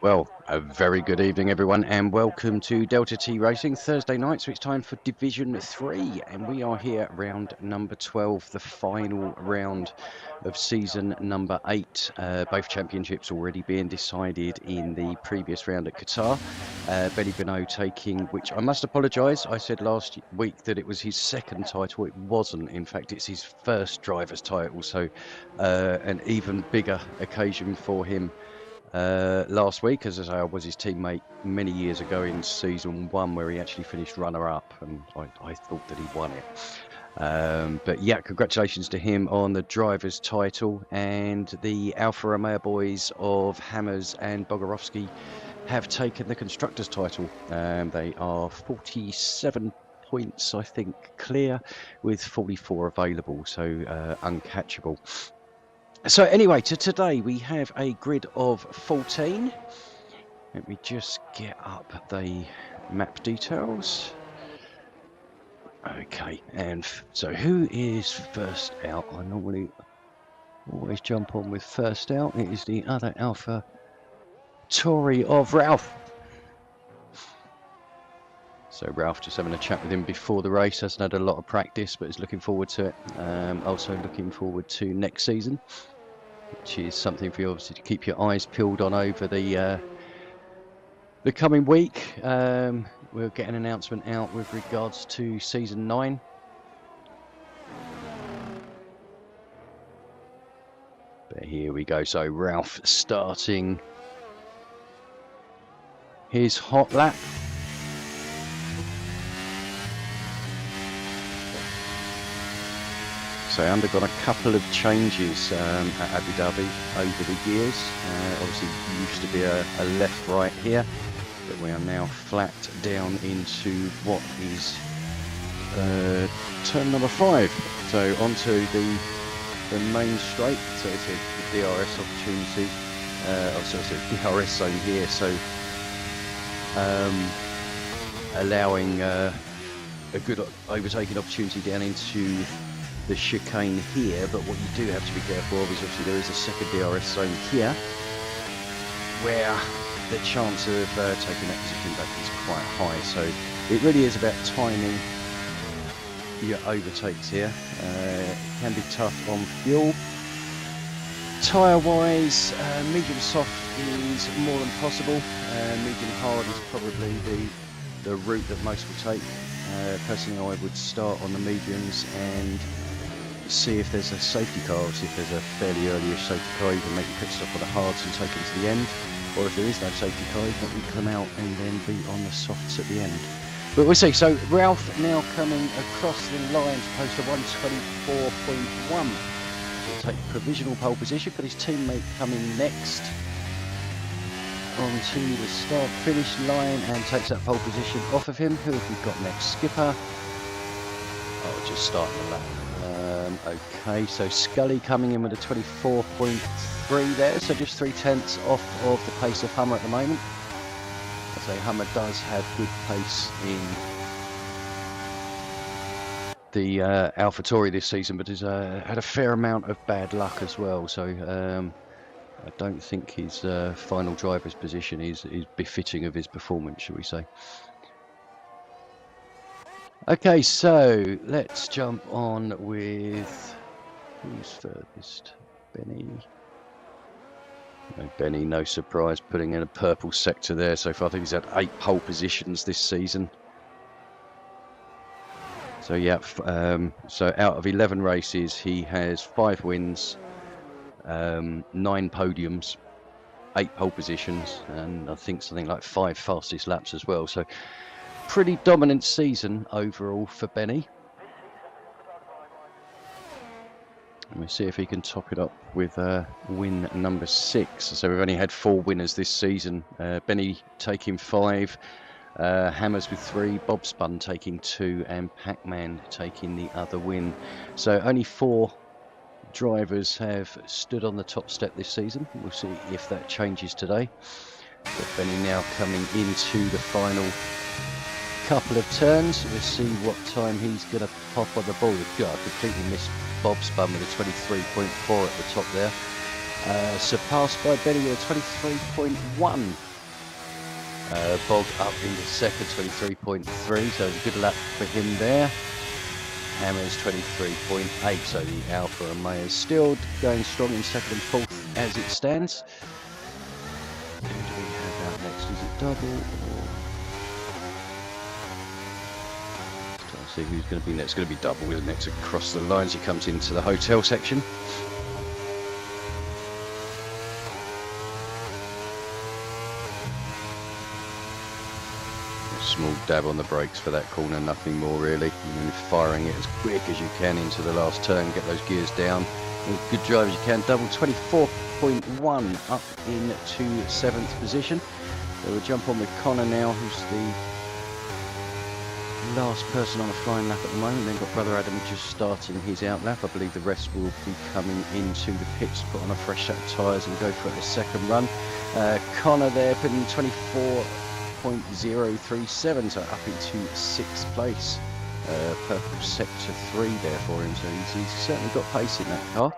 Well, a very good evening, everyone, and welcome to Delta T Racing Thursday night. So it's time for Division 3, and we are here round number 12, the final round of season number 8. Both championships already being decided in the previous round at Qatar. Benny Beno taking, which I must apologise, I said last week that it was his second title. It wasn't. In fact, it's his first driver's title, so an even bigger occasion for him. Last week, as I say, I was his teammate many years ago in season 1, where he actually finished runner-up, and I thought that he won it. But yeah, congratulations to him on the driver's title, and the Alfa Romeo boys of Hammers and Bogarovsky have taken the constructors' title. They are 47 points, I think, clear, with 44 available, so uncatchable. So anyway, today we have a grid of 14. Let me just get up the map details. Okay, and so who is first out? I normally always jump on with first out. It is the other Alpha Tauri of Ralph. So Ralph, just having a chat with him before the race, hasn't had a lot of practice, but is looking forward to it. Also looking forward to next season, which is something for you obviously to keep your eyes peeled on over the coming week. We'll get an announcement out with regards to season 9. But here we go. So Ralph starting his hot lap. So undergone a couple of changes at Abu Dhabi over the years. Obviously used to be a left-right here, but we are now flat down into what is turn number 5. So onto the main straight. So it's a DRS opportunity. Also it's a DRS zone here. So allowing a good overtaking opportunity down into the chicane here, but what you do have to be careful of is obviously there is a second DRS zone here where the chance of taking that position back is quite high. So it really is about timing your overtakes here. It can be tough on fuel. Tyre wise, medium soft is more than possible. Medium hard is probably the route that most will take. Personally, I would start on the mediums and see if there's a safety car. Obviously, if there's a fairly early-ish safety car, you can make your pit stop on the hards and take them to the end. Or if there is no safety car, you can come out and then be on the softs at the end. But we'll see. So Ralph now coming across the line to post a 124.1. He'll take provisional pole position, but his teammate coming next onto the start-finish line and takes that pole position off of him. Who have we got next? Skipper. Oh, just starting the lap. Okay, so Scully coming in with a 24.3 there, so just 0.3 off of the pace of Hummer at the moment. I say Hummer does have good pace in the AlphaTauri this season, but has had a fair amount of bad luck as well. So I don't think his final driver's position is befitting of his performance, shall we say. Okay, so let's jump on with who's furthest. Benny. No, Benny, no surprise, putting in a purple sector there so far. I think he's had 8 pole positions this season. So yeah, so out of 11 races, he has 5 wins, 9 podiums, 8 pole positions, and I think something like 5 fastest laps as well. So pretty dominant season overall for Benny. And we'll see if he can top it up with win number 6. So we've only had 4 winners this season. Benny taking 5, Hammers with 3, Bob Spun taking 2, and Pac-Man taking the other win. So only 4 drivers have stood on the top step this season. We'll see if that changes today. But Benny now coming into the final couple of turns. We'll see what time he's going to pop on the ball. God, I completely missed Bob Spun with a 23.4 at the top there. Surpassed by Benny with a 23.1. Bog up into second, 23.3, so it's a good lap for him there. Hammer's 23.8, so the Alfa Romeo is still going strong in second and fourth as it stands. Who do we have out next? Is it double? Or... trying to see who's going to be next. It's going to be double, isn't it? Across the lines, he comes into the hotel section. Small dab on the brakes for that corner, nothing more really, and then firing it as quick as you can into the last turn, get those gears down as good drive as you can. Double 24.1 up into 7th position. So we'll jump on with Connor now, who's the last person on a flying lap at the moment. Then got brother Adam just starting his out lap. I believe the rest will be coming into the pits to put on a fresh set of tyres and go for a second run. Connor there putting 24.037, so up into 6th place. Purple sector 3 there for him, so he's certainly got pace in that car.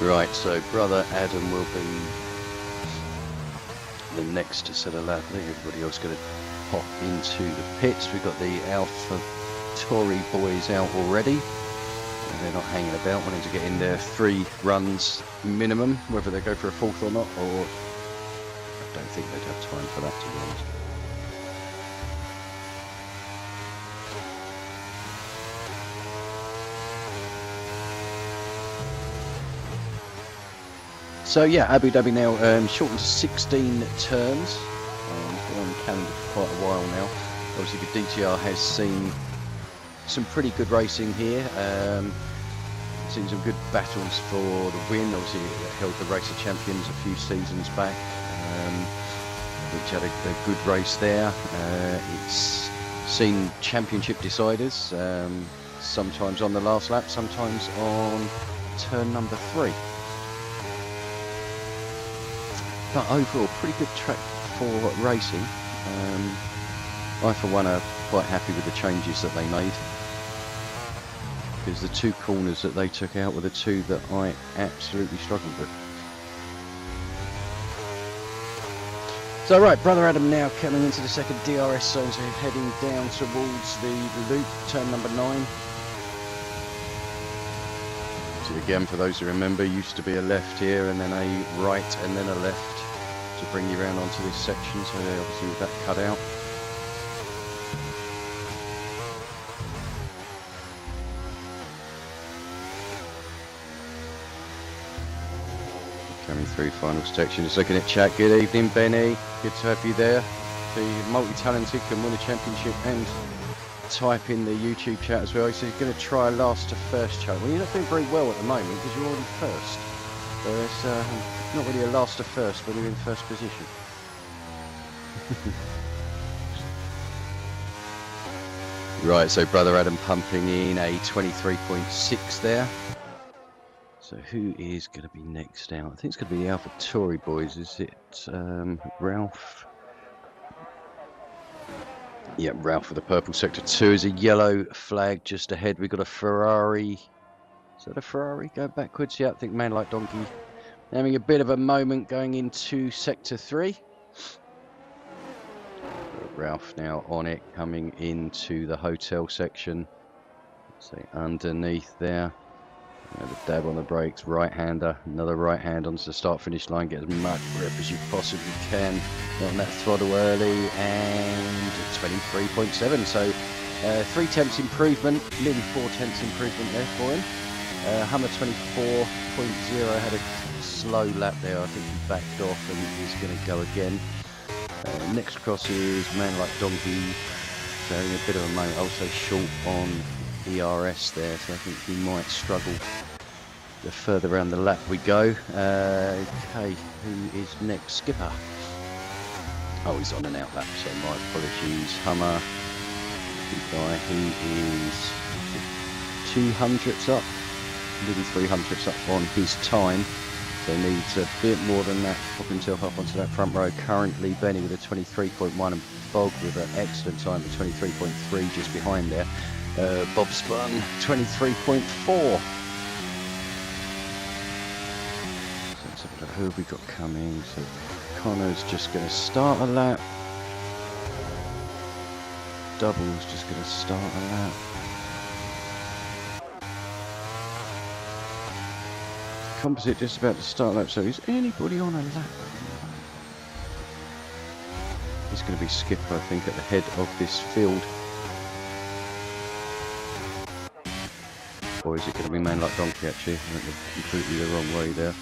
Right, so brother Adam will be the next set of lap. I think everybody else going to pop into the pits. We've got the Alpha Tory boys out already. They're not hanging about, wanting to get in there 3 runs minimum, whether they go for a 4th or not, or I don't think they'd have time for that, to be honest. So yeah, Abu Dhabi now shortened to 16 turns. Been on the calendar for quite a while now. Obviously the DTR has seen some pretty good racing here. Seen some good battles for the win. Obviously it held the Race of Champions a few seasons back, which had a good race there. It's seen championship deciders, sometimes on the last lap, sometimes on turn number 3. But overall, pretty good track for racing. I for one are quite happy with the changes that they made, because the 2 corners that they took out were the 2 that I absolutely struggled with. So right, brother Adam now coming into the second DRS zone, so heading down towards the loop, turn number 9. So again, for those who remember, used to be a left here and then a right and then a left to bring you around onto this section, so obviously with that cut out. Coming through final section, just looking at chat. Good evening, Benny. Good to have you there. The multi-talented can win a championship and type in the YouTube chat as well. So you're going to try last to first chat. Well, you're not doing very well at the moment because you're already first. So it's not really a last to first when you're in first position. Right, so brother Adam pumping in a 23.6 there. So who is going to be next out? I think it's going to be the Alpha Tory boys. Is it Ralph? Yeah, Ralph with the purple sector 2 is a yellow flag just ahead. We've got a Ferrari. Is that a Ferrari? Go backwards. Yeah, I think Man Like Donkey having a bit of a moment going into sector 3. Ralph now on it, coming into the hotel section. Say underneath there. The dab on the brakes, right-hander, another right hand onto the start-finish line. Get as much grip as you possibly can on that throttle early, and 23.7. So 3 tenths improvement, nearly 4 tenths improvement there for him. Hummer 24.0 had a slow lap there. I think he backed off and is going to go again. Next across is Man Like Donkey, so having a bit of a moment. Also short on ERS there, so I think he might struggle the further around the lap we go. Okay, who is next? Skipper. Oh, he's on an out lap, so my apologies. Hummer, good guy, he is 200ths up, nearly 300ths up on his time. So he needs a bit more than that to pop himself up onto that front row. Currently Benny with a 23.1 and Bog with an excellent time at 23.3 just behind there. Bob Spun 23.4. So let's have a look. Who have we got coming? So Connor's just going to start a lap. Double's just going to start a lap. Composite just about to start a lap. So is anybody on a lap? It's going to be Skipper, I think, at the head of this field. Or is it going to be Man Like Donkey, actually? I think they're completely the wrong way there.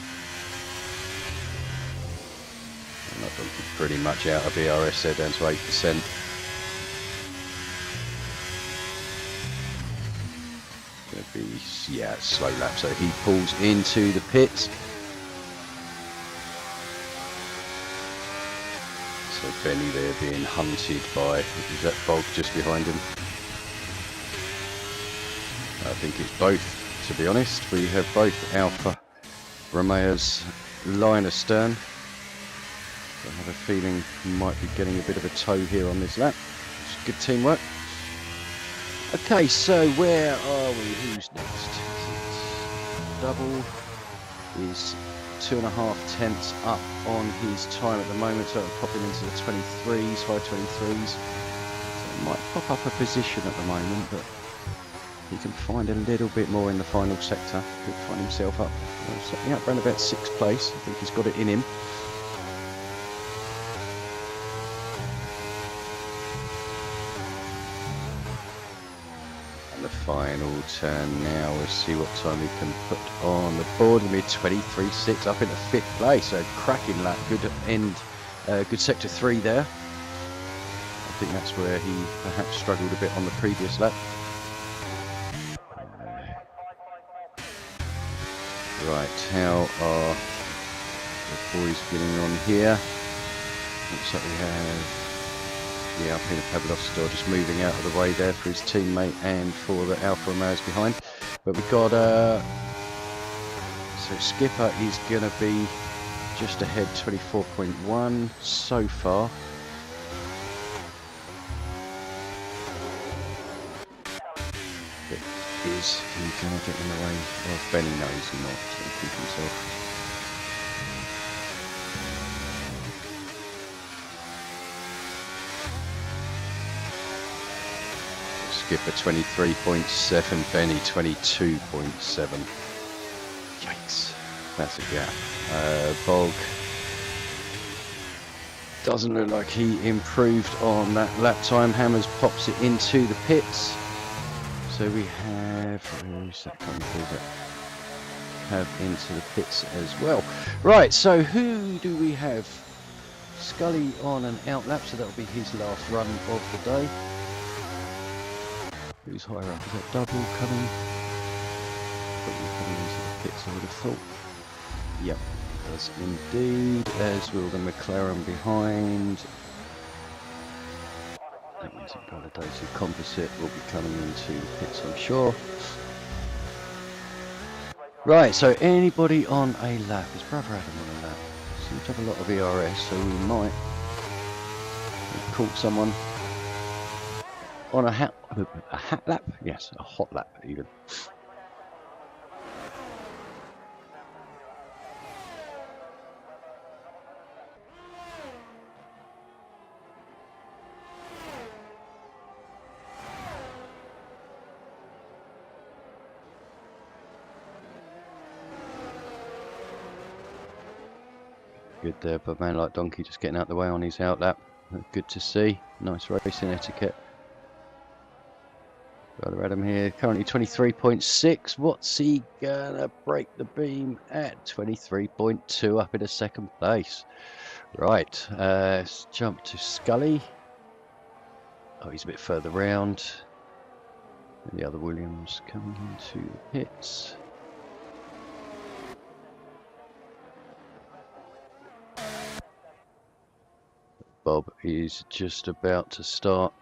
Man Like Donkey pretty much out of ERS there, down to 8%. Going to be, yeah, slow lap. So he pulls into the pits. So Benny there being hunted by, is that Bog just behind him? I think it's both, to be honest. We have both Alfa Romeo's line astern. I have a feeling he might be getting a bit of a tow here on this lap. It's good teamwork. Okay, so where are we? Who's next? Double is 2.5 tenths up on his time at the moment, so it'll pop him into the 23s, high 23s. So it might pop up a position at the moment, but he can find a little bit more in the final sector. Could find himself up, certainly up around about 6th place. I think he's got it in him. And the final turn now, we'll see what time he can put on the board. Mid 23.6 up into 5th place. So cracking lap, good end, good sector 3 there. I think that's where he perhaps struggled a bit on the previous lap. Right, how are the boys getting on here? Looks like we have, yeah, Alpine Pavlov's still just moving out of the way there for his teammate and for the Alfa Romeo's behind. But we've got, so Skipper is going to be just ahead, 24.1 so far. Is he going to get in the way? Well, Benny knows he's not, so he'll keep himself. Skipper 23.7, Benny 22.7. Yikes, that's a gap. Bog doesn't look like he improved on that lap time. Hammers pops it into the pits. So we have, who's that coming through? Have into the pits as well. Right, so who do we have? Scully on an out lap, so that'll be his last run of the day. Who's higher up? Is that Double coming? Probably coming into the pits, I would have thought. Yep, does indeed, as will the McLaren behind. That means a validated composite will be coming into the pits, I'm sure. Right, so anybody on a lap? His brother Adam on a lap. Seems to have a lot of ERS, so we might have caught someone on a hat lap? Yes, a hot lap even. Good there, but Man Like Donkey just getting out the way on his out lap. Good to see. Nice racing etiquette. Brother Adam here, currently 23.6. What's he gonna break the beam at? 23.2 up in a 2nd place. Right, let's jump to Scully. Oh, he's a bit further round. And the other Williams coming into the pits. Bob is just about to start.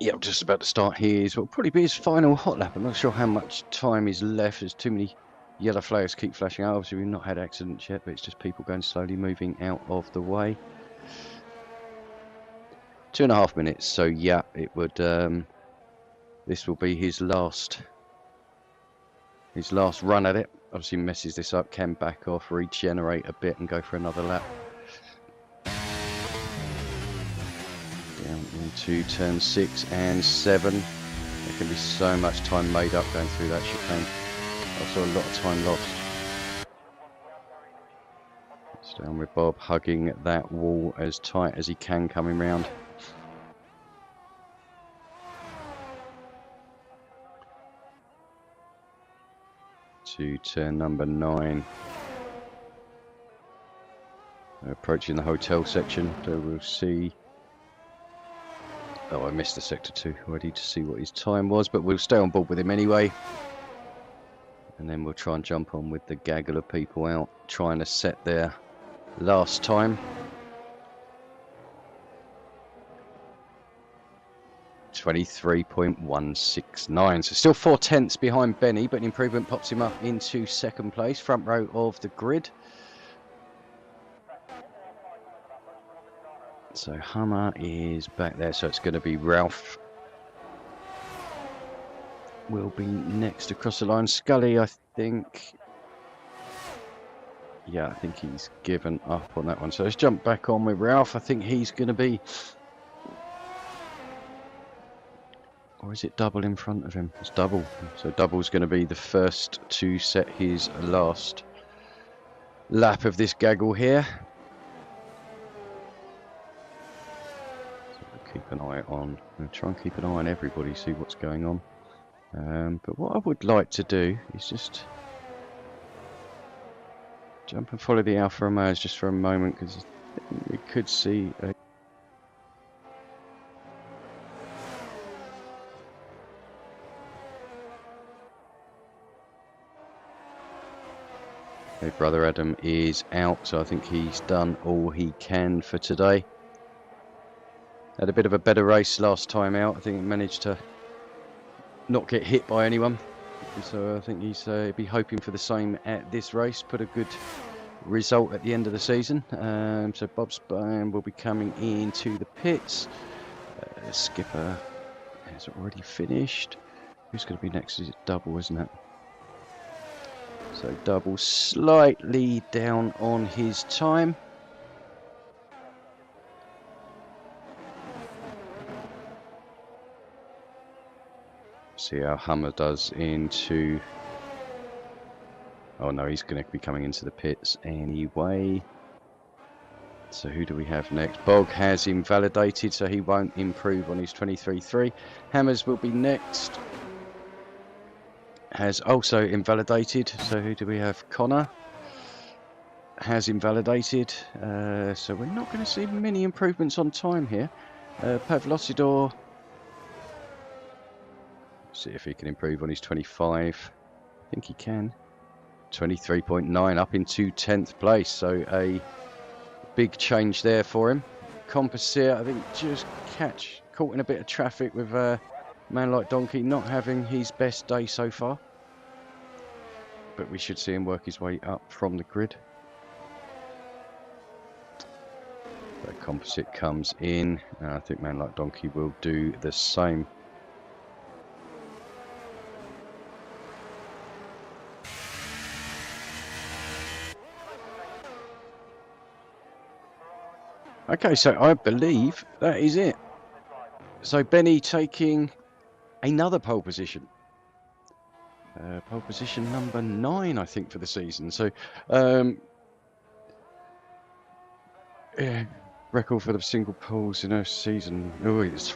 Yeah, I'm just about to start his, will probably be his final hot lap. I'm not sure how much time is left. There's too many yellow flares keep flashing out. Obviously, we've not had accidents yet, but it's just people going slowly, moving out of the way. 2.5 minutes. So yeah, it would. This will be his last run at it. Obviously, messes this up. Can back off, regenerate a bit, and go for another lap. Down into turn 6 and 7. There can be so much time made up going through that chicane. Also a lot of time lost. It's down with Bob, hugging that wall as tight as he can coming round. To turn number 9. Approaching the hotel section, so we'll see. Oh, I missed the sector 2 already to see what his time was, but we'll stay on board with him anyway. And then we'll try and jump on with the gaggle of people out, trying to set their last time. 23.169. So still 4/10 behind Benny, but an improvement pops him up into second place, front row of the grid. So Hummer is back there, so it's going to be Ralph. Will be next across the line. Scully, I think. Yeah, I think he's given up on that one. So let's jump back on with Ralph. I think he's going to be. Or is it double in front of him? It's double. So double's going to be the first to set his last lap of this gaggle here. So we'll keep an eye on. We'll try and keep an eye on everybody, see what's going on. But what I would like to do is just jump and follow the Alfa Romeos just for a moment, because we could see a Brother Adam is out, so I think he's done all he can for today. Had a bit of a better race last time out. I think he managed to not get hit by anyone. So I think he's be hoping for the same at this race. Put a good result at the end of the season. So Bob Spine will be coming into the pits. Skipper has already finished. Who's going to be next? Is it Double, isn't it? So Double slightly down on his time. See how Hummer does into. Oh no, he's going to be coming into the pits anyway. So who do we have next? Bog has invalidated, so he won't improve on his 23.3. Hammers will be next. Has also invalidated, so who do we have? Connor has invalidated, so we're not going to see many improvements on time here. Pavlosidor, see if he can improve on his 25. I think he can. 23.9 up into 10th place, so a big change there for him. Composite, I think, just caught in a bit of traffic with a man like Donkey not having his best day so far. But we should see him work his way up from the grid. The Composite comes in. I think man like Donkey will do the same. Okay, so I believe that is it. So Benny taking another pole position. Pole position number 9, I think, for the season. So, yeah, record for the single poles in a season. Oh, it's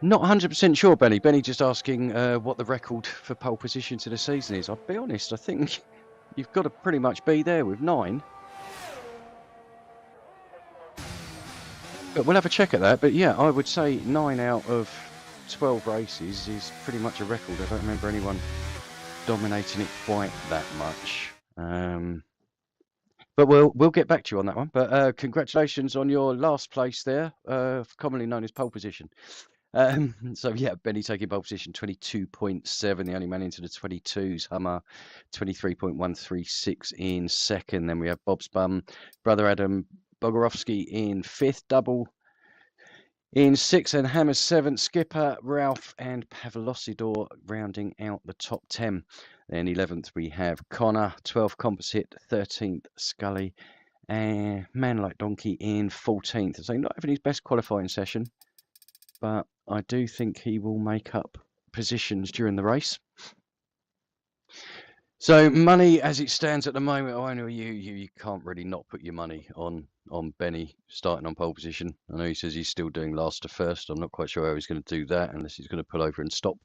not 100% sure, Benny. Benny just asking what the record for pole positions in a season is. I'll be honest, I think you've got to pretty much be there with 9. But we'll have a check at that. But yeah, I would say 9 out of 12 races is pretty much a record. I don't remember anyone dominating it quite that much. But we'll get back to you on that one. But congratulations on your last place there, commonly known as pole position. So yeah, Benny taking pole position 22.7, the only man into the 22s. Hummer 23.136 in second. Then we have Bob's Bum, brother Adam Bogorovsky in fifth, double in sixth, and Hammer's seventh. Skipper Ralph and Pavlosidor rounding out the top 10. Then 11th we have Connor, 12th Composite, 13th Scully, and Man Like Donkey in 14th. So not having his best qualifying session, but I do think he will make up positions during the race. So money as it stands at the moment, I know you can't really not put your money on Benny starting on pole position. I know he says he's still doing last to first. I'm not quite sure how he's going to do that unless he's going to pull over and stop.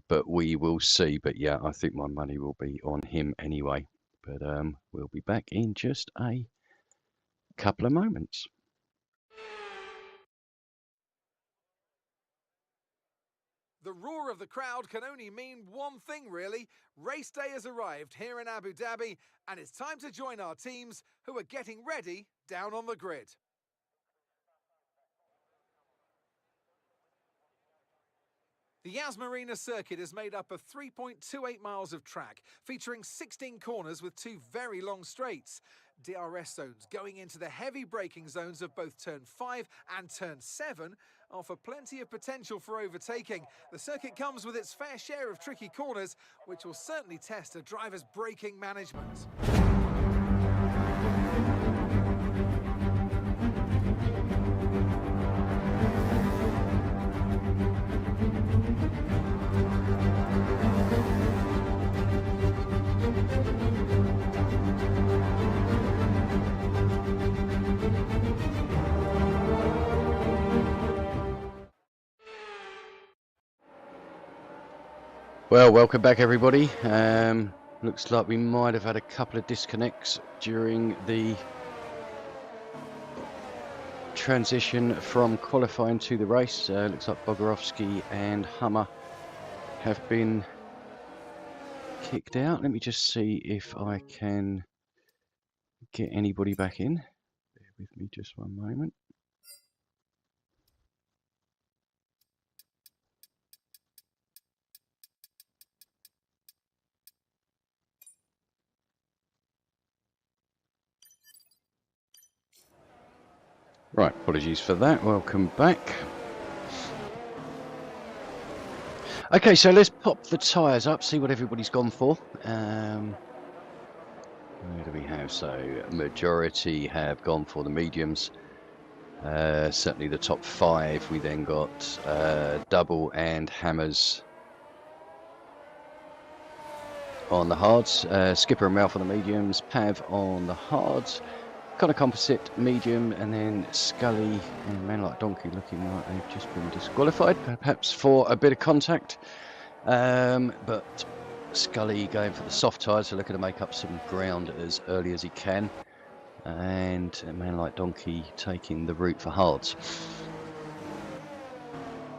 But we will see. But yeah, I think my money will be on him anyway. But we'll be back in just a couple of moments. The roar of the crowd can only mean one thing, really. Race day has arrived here in Abu Dhabi, and it's time to join our teams who are getting ready down on the grid. The Yas Marina circuit is made up of 3.28 miles of track, featuring 16 corners with 2 very long straights. DRS zones going into the heavy braking zones of both turn 5 and turn 7 offer plenty of potential for overtaking. The circuit comes with its fair share of tricky corners, which will certainly test a driver's braking management. Well, welcome back everybody. Looks like we might have had a couple of disconnects during the transition from qualifying to the race. Looks like Bogorovsky and Hummer have been kicked out. Let me just see if I can get anybody back in. Bear with me just one moment. Right, apologies for that. Welcome back. Okay, so let's pop the tyres up, see what everybody's gone for. Where do we have? So, majority have gone for the mediums. Certainly the top 5. We then got Double and Hammers on the hards. Skipper and Ralph on the mediums. Pav on the hards. Connor Composite medium, and then Scully and Man Like Donkey looking like they've just been disqualified, perhaps for a bit of contact. But Scully going for the soft tyres, so looking to make up some ground as early as he can. And a Man Like Donkey taking the route for hards.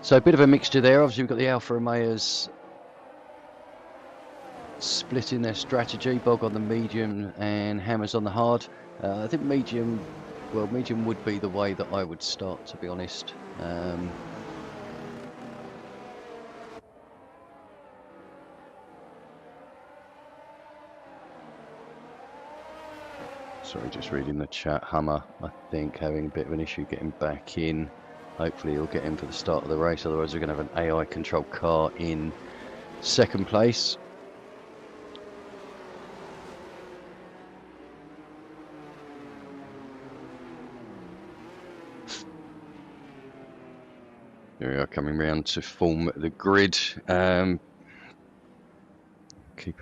So a bit of a mixture there. Obviously we've got the Alfa Romeos splitting their strategy. Bog on the medium and Hammers on the hard. I think medium would be the way that I would start, to be honest. Sorry, just reading the chat. Hummer, I think, having a bit of an issue getting back in. Hopefully he'll get in for the start of the race, otherwise we're going to have an AI controlled car in second place. Here we are, coming round to form the grid. Keep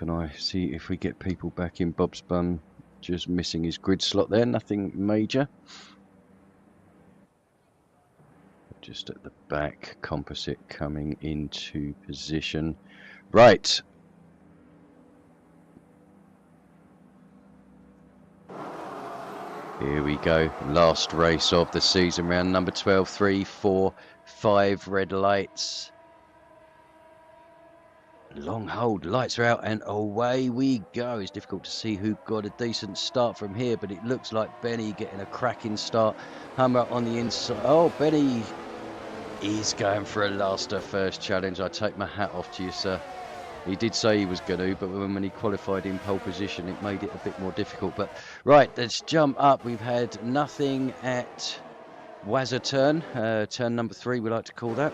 an eye, see if we get people back in. Bob's Bun just missing his grid slot there, nothing major. Just at the back, Composite coming into position. Right. Here we go, last race of the season, round number 12, 3, 4, 5 red lights. long hold, lights are out, and away we go. It's difficult to see who got a decent start from here, but it looks like Benny getting a cracking start. Hummer on the inside. Oh, Benny is going for a laster first challenge. I take my hat off to you, sir. He did say he was going to, but when he qualified in pole position, it made it a bit more difficult. But right, let's jump up. We've had nothing at Wazza turn, turn number 3, we like to call that.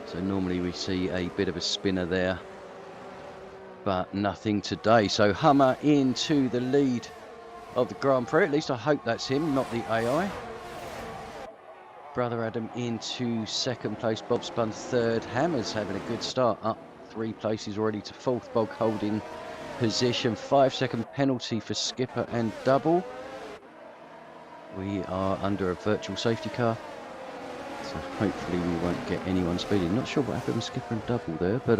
So normally we see a bit of a spinner there, but nothing today. So Hummer into the lead of the Grand Prix. At least I hope that's him, not the AI. Brother Adam into second place, Bob Spun third. Hammer's having a good start, up 3 places already to 4th. Bog holding position. 5-second penalty for skipper and double. We are under a virtual safety car, so hopefully we won't get anyone speeding. Not sure what happened with skipper and double there, but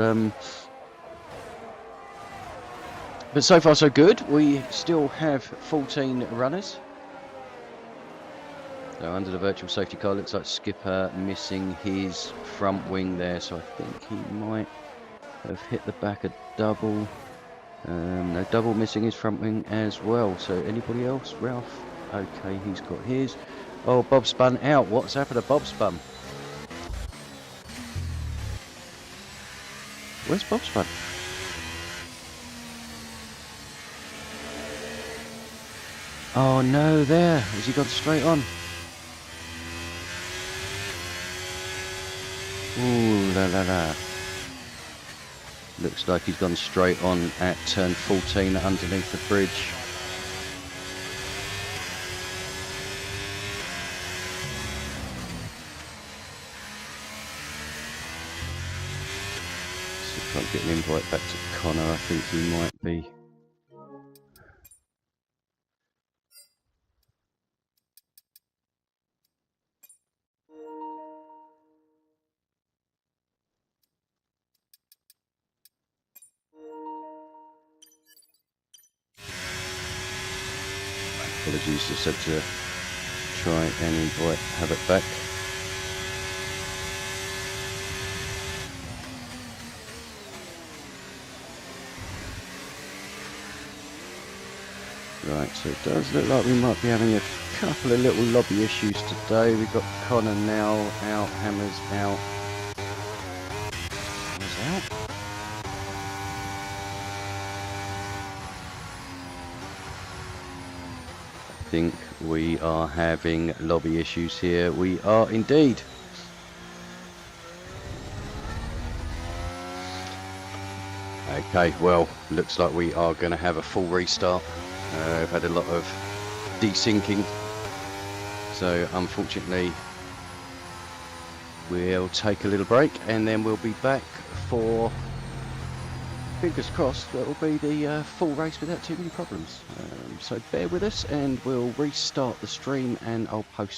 so far so good. We still have 14 runners. So under the virtual safety car, looks like skipper missing his front wing there, so I think he might have hit the back of double. No, double missing his front wing as well. So anybody else? Ralph? Okay, he's got his. Oh, Bob Spun out. What's happened to Bob Spun? Where's Bob Spun? Oh no, there. Has he gone straight on? Ooh, la la la. Looks like he's gone straight on at turn 14 underneath the bridge. So if I get an invite back to Connor, I think he might be. Apologies, just had to try and invite Habit back. Right, so it does look like we might be having a couple of little lobby issues today. We've got Connor now out, Hammer's out. Hammer's out. I think we are having lobby issues here. We are indeed. Okay, well, looks like we are going to have a full restart. I've had a lot of desyncing, so unfortunately we'll take a little break and then we'll be back for, fingers crossed, that will be the full race without too many problems. So bear with us and we'll restart the stream and I'll post